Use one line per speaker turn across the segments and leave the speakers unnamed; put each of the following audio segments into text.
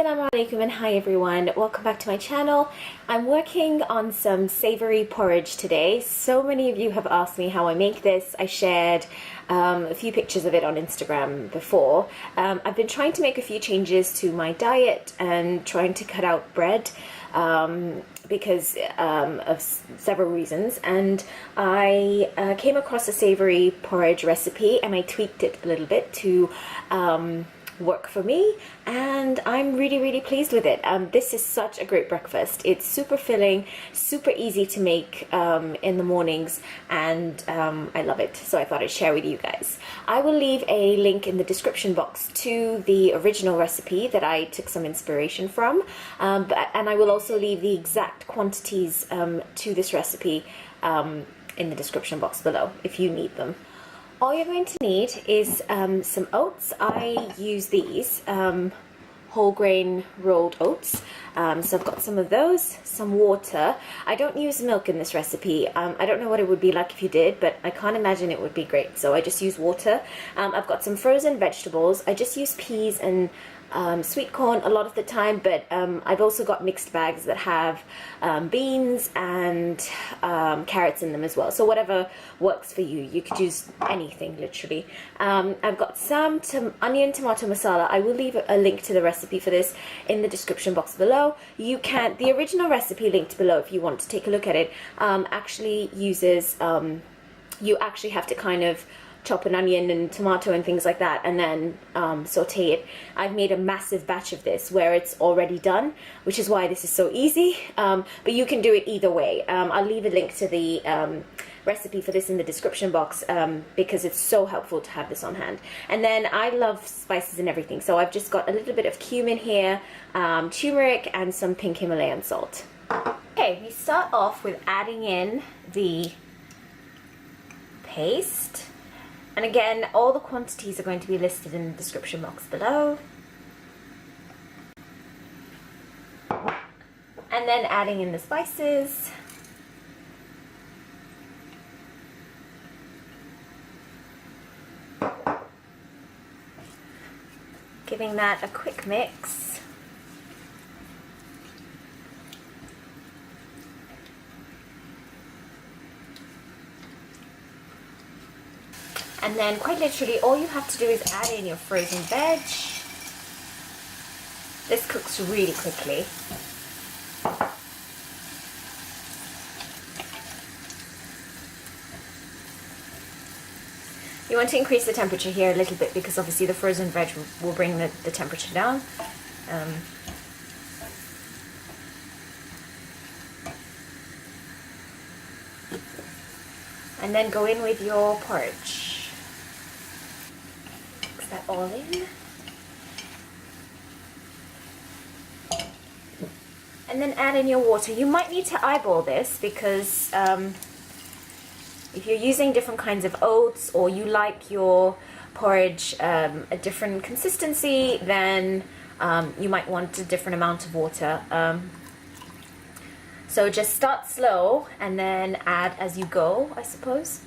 Assalamu alaikum and hi everyone, welcome back to my channel. I'm working on some savory porridge today. So many of you have asked me how I make this. I shared a few pictures of it on Instagram before. I've been trying to make a few changes to my diet and trying to cut out bread because of several reasons, and I came across a savory porridge recipe and I tweaked it a little bit to work for me, and I'm really pleased with it. This is such a great breakfast. It's super filling, super easy to make in the mornings, and I love it, so I thought I'd share with you guys. I will leave a link in the description box to the original recipe that I took some inspiration from, and I will also leave the exact quantities to this recipe in the description box below if you need them. All you're going to need is some oats. I use these whole grain rolled oats. So I've got some of those, some water. I don't use milk in this recipe. I don't know what it would be like if you did, but I can't imagine it would be great. So I just use water. I've got some frozen vegetables. I just use peas and sweet corn a lot of the time, but I've also got mixed bags that have beans and carrots in them as well, so whatever works for you. You could use anything literally. I've got some onion tomato masala. I will leave a link to the recipe for this in the description box below. You can, the original recipe linked below if you want to take a look at it, actually uses, you actually have to kind of chop an onion and tomato and things like that and then saute it. I've made a massive batch of this where it's already done, which is why this is so easy, but you can do it either way. I'll leave a link to the recipe for this in the description box because it's so helpful to have this on hand. And then I love spices and everything, so I've just got a little bit of cumin here, turmeric, and some pink Himalayan salt. Okay, we start off with adding in the paste. And again, all the quantities are going to be listed in the description box below. And then adding in the spices. Giving that a quick mix. And then quite literally all you have to do is add in your frozen veg. This cooks really quickly. You want to increase the temperature here a little bit because obviously the frozen veg will bring the temperature down. And then go in with your porridge. That all in, and then add in your water. You might need to eyeball this because if you're using different kinds of oats or you like your porridge a different consistency, then you might want a different amount of water. So just start slow and then add as you go, I suppose.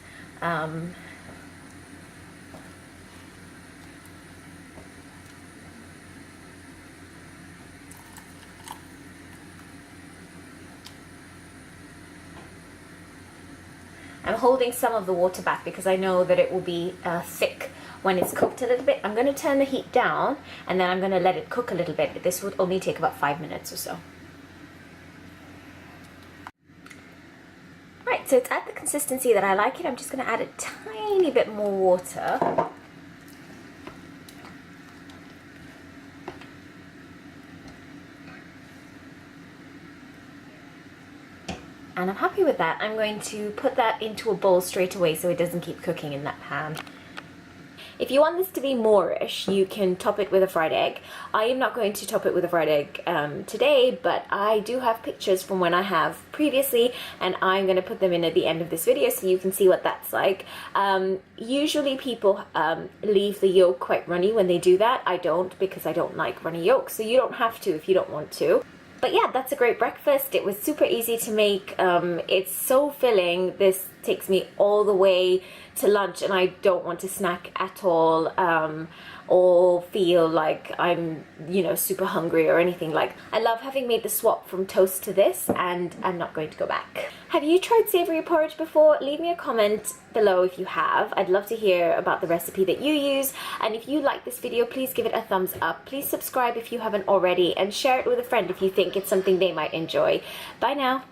I'm holding some of the water back because I know that it will be thick when it's cooked a little bit. I'm going to turn the heat down and then I'm going to let it cook a little bit. This would only take about 5 minutes or so. Right, so it's at the consistency that I like it. I'm just going to add a tiny bit more water. And I'm happy with that. I'm going to put that into a bowl straight away so it doesn't keep cooking in that pan. If you want this to be moreish, you can top it with a fried egg. I am not going to top it with a fried egg today, but I do have pictures from when I have previously, and I'm going to put them in at the end of this video so you can see what that's like. Usually people leave the yolk quite runny when they do that. I don't, because I don't like runny yolk, so you don't have to if you don't want to. But yeah, that's a great breakfast. It was super easy to make. It's so filling. This takes me all the way to lunch and I don't want to snack at all, or feel like I'm, you know, super hungry or anything. Like, I love having made the swap from toast to this, and I'm not going to go back. Have you tried savoury porridge before? Leave me a comment below if you have. I'd love to hear about the recipe that you use, and if you like this video, please give it a thumbs up. Please subscribe if you haven't already, and share it with a friend if you think it's something they might enjoy. Bye now.